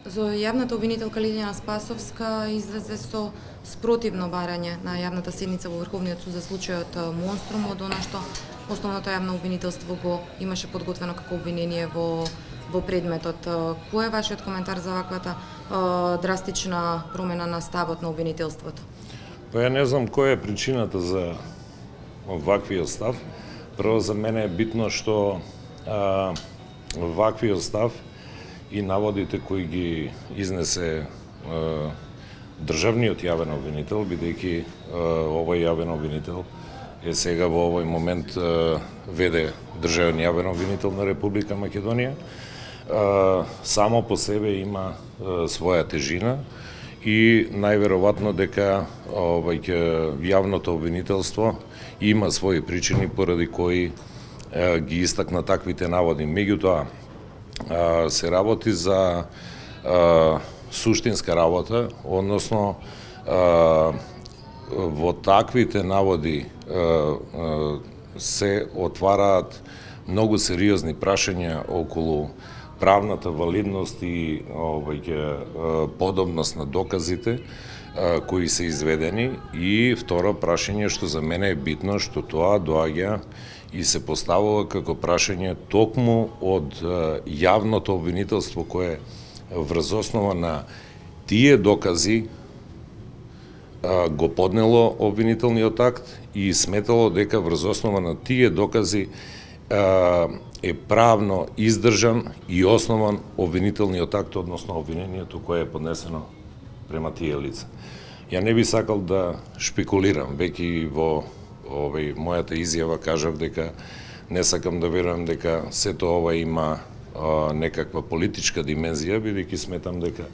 За јавната обвинителка Лилјана Спасовска излезе со спротивно барање на јавната седница во Врховниот суд за случајот Монструм, од она што основното јавно обвинителство го имаше подготвено како обвинение во предметот. Кој е вашиот коментар за ваквата драстична промена на ставот на обвинителството? Па ја не знам која е причината за ваквиот став. Прво за мене е битно што ваквиот став и наводите кои ги изнесе државниот јавен обвинител, бидејќи овој јавен обвинител е сега во овој момент веде државен јавен обвинител на Република Македонија, само по себе има своја тежина и најверојатно дека јавното обвинителство има своји причини поради кои ги истакна таквите наводи. Меѓутоа, се работи за суштинска работа, односно во таквите наводи се отвараат многу сериозни прашања околу правната валидност и подобност на доказите кои се изведени, и второ прашање што за мене е битно, што тоа доаѓа и се поставува како прашање токму од јавното обвинителство кое врз основа на тие докази го поднело обвинителниот акт и сметало дека врз основа на тие докази е правно издржан и основан обвинителниот акт, односно обвинението кое е поднесено према тие лица. Ја не би сакал да шпекулирам, веќе во мојата изјава кажав дека не сакам да верувам дека сето ова има некаква политичка димензија, бидејќи сметам дека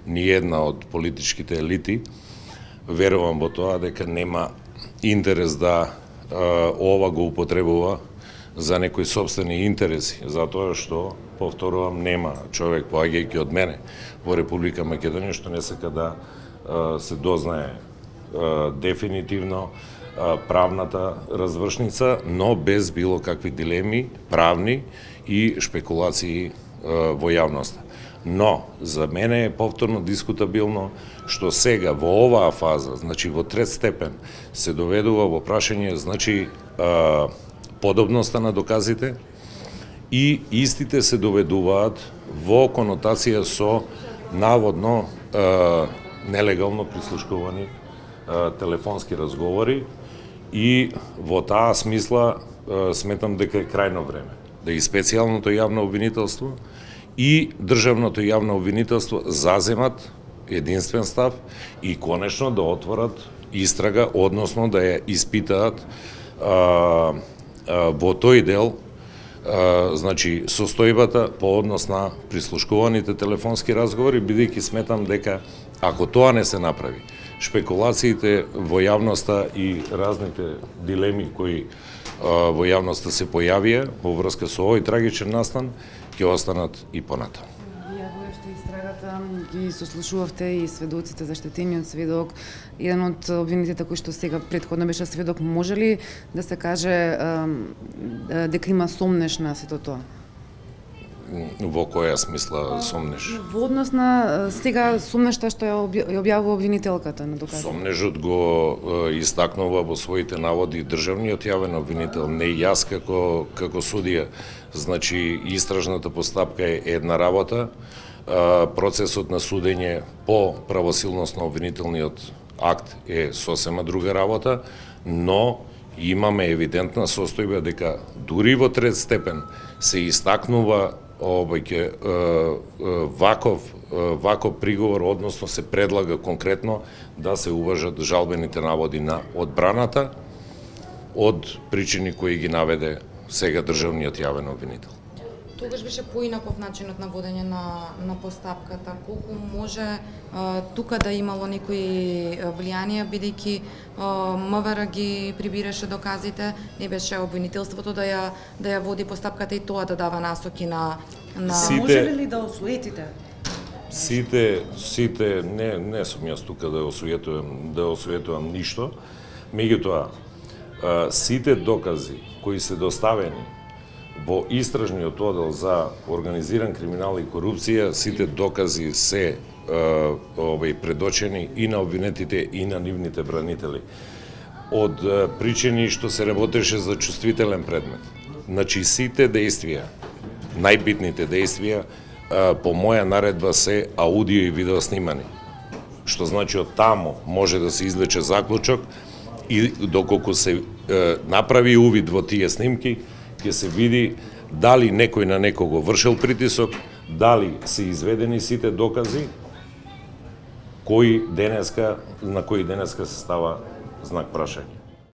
ни една од политичките елити верувам во тоа дека нема интерес да ова го употребува за некои собствени интереси, затоа што, повторувам, нема човек поаѓајќи од мене во Република Македонија што не сака да се дознае дефинитивно правната развршница, но без било какви дилеми правни и шпекулации во јавноста. Но за мене е повторно дискутабилно што сега во оваа фаза, значи во трет степен, се доведува во прашање, значи подобноста на доказите и истите се доведуваат во конотација со наводно нелегално прислушкувани телефонски разговори, и во таа смисла сметам дека е крајно време да и специјалното јавно обвинителство и државното јавно обвинителство заземат единствен став и конечно да отворат истрага, односно да ја испитаат во тој дел значи состојбата по однос на прислушкуваните телефонски разговори, бидејќи сметам дека ако тоа не се направи, шпекулациите во јавноста и разните дилеми кои во јавноста се појавија во врска со овој трагичен настан ќе останат и понатаму. Вие во што истрагата ги сослушувавте и сведоците, заштетениот сведок, еден од обвинетите кој што сега претходно беше сведок, може ли да се каже дека има сомнеш на сето тоа? Во која смисла сомнеш? Во однос на сега сомнешта што ја објавува обвинителката на доказите. Сомнежот го истакнува во своите наводи државниот јавен обвинител, не јас како судија. Значи, истражната постапка е една работа, процесот на судење по правосилност на обвинителниот акт е сосема друга работа, но имаме евидентна состојба дека дури во трет степен се истакнува ваков приговор, односно се предлага конкретно да се уважат жалбените наводи на одбраната од причини кои ги наведе сега државниот јавен обвинител. Тогаш беше поинаков начинот на водење на постапката. Колку може тука да имало некои влијанија, бидејќи МВР ги прибираше доказите, не беше обвинителството да ја води постапката и тоа да дава насоки на Може ли да осуетите? Сите не сум јас тука да осуетувам ништо. Меѓутоа, сите докази кои се доставени во истражниот одел за организиран криминал и корупција сите докази се предочени и на обвинетите и на нивните бранители. Од причини што се работеше за чувствителен предмет. Значи сите действија, најбитните действија, по моја наредба се аудио и видео снимани. Што значи од таму може да се извлече заклучок и доколку се направи увид во тие снимки, ќе се види дали некој на некого вршил притисок, дали се изведени сите докази, на кои денеска се става знак прашање.